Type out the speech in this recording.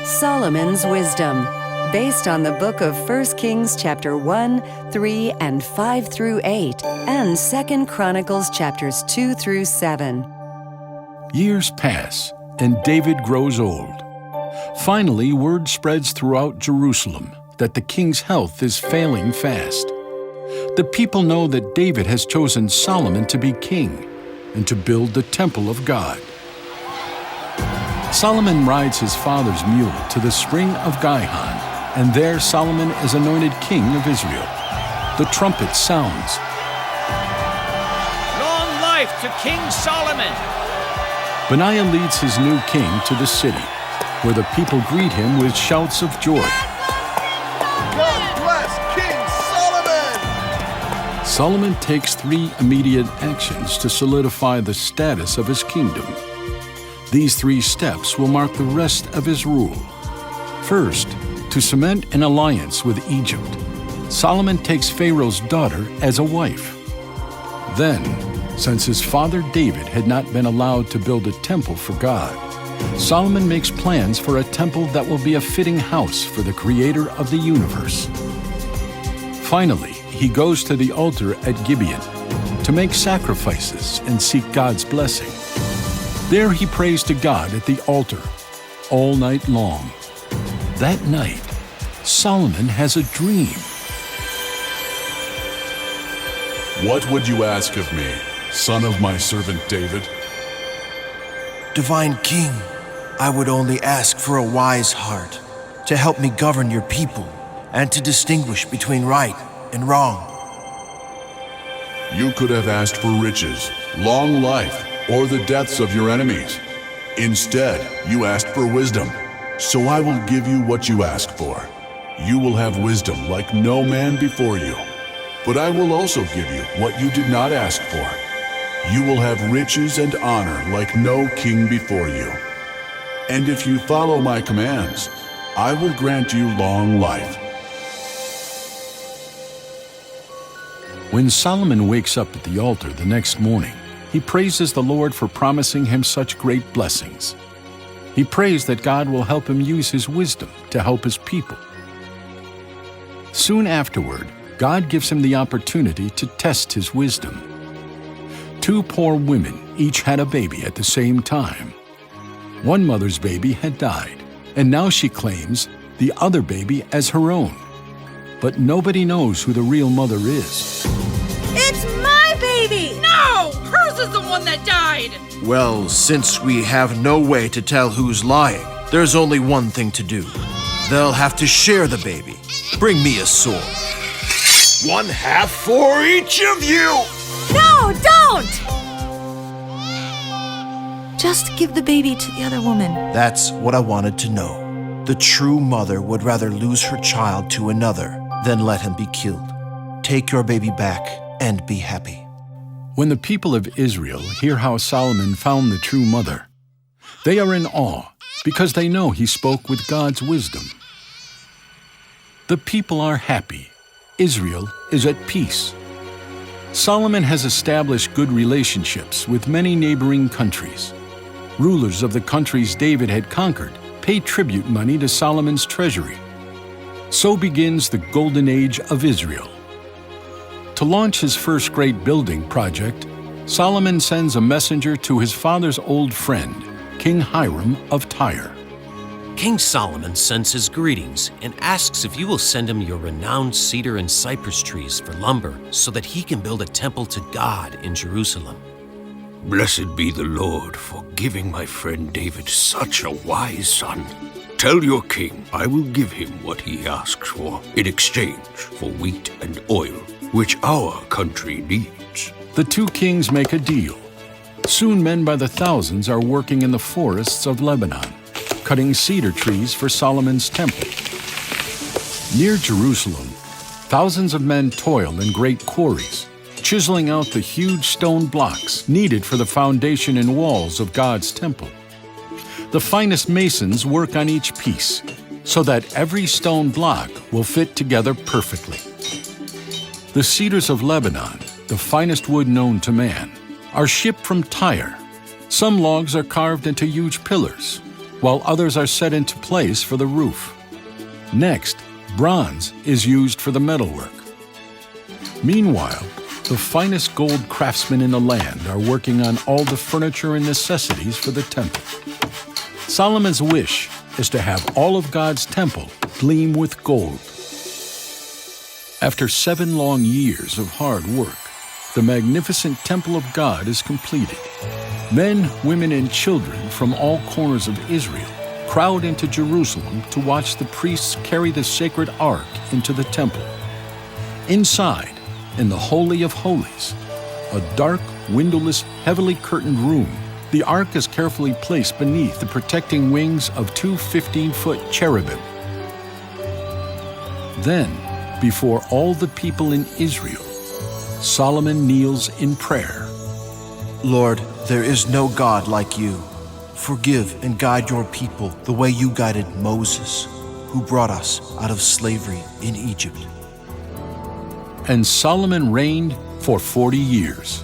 Solomon's Wisdom, based on the book of 1 Kings chapter 1, 3, and 5 through 8, and 2 Chronicles chapters 2 through 7. Years pass, and David grows old. Finally, word spreads throughout Jerusalem that the king's health is failing fast. The people know that David has chosen Solomon to be king and to build the temple of God. Solomon rides his father's mule to the spring of Gihon, and there Solomon is anointed king of Israel. The trumpet sounds. Long life to King Solomon! Benaiah leads his new king to the city, where the people greet him with shouts of joy. God bless King Solomon! Solomon takes 3 immediate actions to solidify the status of his kingdom. These 3 steps will mark the rest of his rule. First, to cement an alliance with Egypt, Solomon takes Pharaoh's daughter as a wife. Then, since his father David had not been allowed to build a temple for God, Solomon makes plans for a temple that will be a fitting house for the Creator of the universe. Finally, he goes to the altar at Gibeon to make sacrifices and seek God's blessing. There he prays to God at the altar all night long. That night, Solomon has a dream. What would you ask of me, son of my servant David? Divine King, I would only ask for a wise heart to help me govern your people and to distinguish between right and wrong. You could have asked for riches, long life, or the deaths of your enemies. Instead, you asked for wisdom, so I will give you what you ask for. You will have wisdom like no man before you. But I will also give you what you did not ask for. You will have riches and honor like no king before you. And if you follow my commands, I will grant you long life. When Solomon wakes up at the altar the next morning, he praises the Lord for promising him such great blessings. He prays that God will help him use his wisdom to help his people. Soon afterward, God gives him the opportunity to test his wisdom. 2 poor women each had a baby at the same time. One mother's baby had died, and now she claims the other baby as her own. But nobody knows who the real mother is. It's my baby! No! Hers is the one that died! Well, since we have no way to tell who's lying, there's only one thing to do. They'll have to share the baby. Bring me a sword. 1/2 for each of you! No, don't! Just give the baby to the other woman. That's what I wanted to know. The true mother would rather lose her child to another than let him be killed. Take your baby back and be happy. When the people of Israel hear how Solomon found the true mother, they are in awe because they know he spoke with God's wisdom. The people are happy. Israel is at peace. Solomon has established good relationships with many neighboring countries. Rulers of the countries David had conquered pay tribute money to Solomon's treasury. So begins the Golden Age of Israel. To launch his first great building project, Solomon sends a messenger to his father's old friend, King Hiram of Tyre. King Solomon sends his greetings and asks if you will send him your renowned cedar and cypress trees for lumber so that he can build a temple to God in Jerusalem. Blessed be the Lord for giving my friend David such a wise son. Tell your king I will give him what he asks for in exchange for wheat and oil, which our country needs. The 2 kings make a deal. Soon men by the thousands are working in the forests of Lebanon, cutting cedar trees for Solomon's temple. Near Jerusalem, thousands of men toil in great quarries, chiseling out the huge stone blocks needed for the foundation and walls of God's temple. The finest masons work on each piece so that every stone block will fit together perfectly. The cedars of Lebanon, the finest wood known to man, are shipped from Tyre. Some logs are carved into huge pillars. while others are set into place for the roof. Next, bronze is used for the metalwork. Meanwhile, the finest gold craftsmen in the land are working on all the furniture and necessities for the temple. Solomon's wish is to have all of God's temple gleam with gold. After 7 long years of hard work, the magnificent temple of God is completed. Men, women, and children from all corners of Israel crowd into Jerusalem to watch the priests carry the sacred ark into the temple. Inside, in the Holy of Holies, a dark, windowless, heavily curtained room, the ark is carefully placed beneath the protecting wings of 2 15-foot cherubim. Then, before all the people in Israel, Solomon kneels in prayer. Lord, there is no God like you. Forgive and guide your people the way you guided Moses, who brought us out of slavery in Egypt. And Solomon reigned for 40 years.